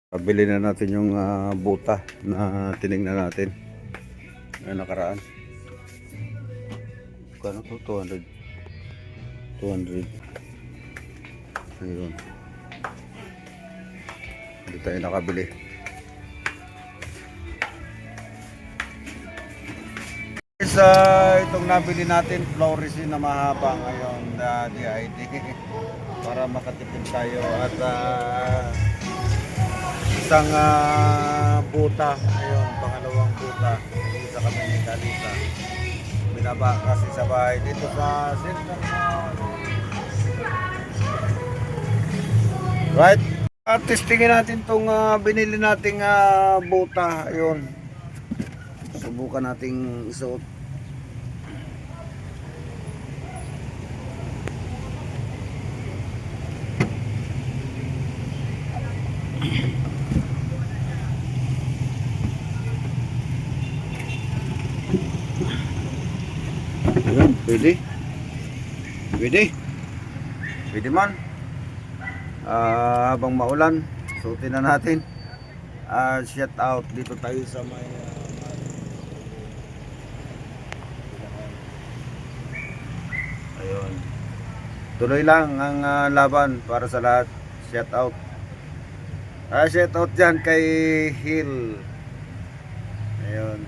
Pabili na natin yung buta na tinignan natin na nakaraan. Kano to? 200. 200. Ayun. Hindi tayo nakabili. Sa itong nabili natin, Floresin na mahaba ngayon na DID para makatipid tayo at isang buta, ayun, pangalawang buta. Isa kami ni Kalisa. Binaba kasi sa bahay dito sa Central Mall. Right? At testingin natin tong binili nating buta, ayun. Subukan nating isuot. Ayan, pwede. Pwede. Pwede man. Habang maulan, suotin na natin. Shout out dito tayo sa may ayun. Tuloy lang ang laban para sa lahat. Shout out. Shout out dyan kay Hill. Ayun.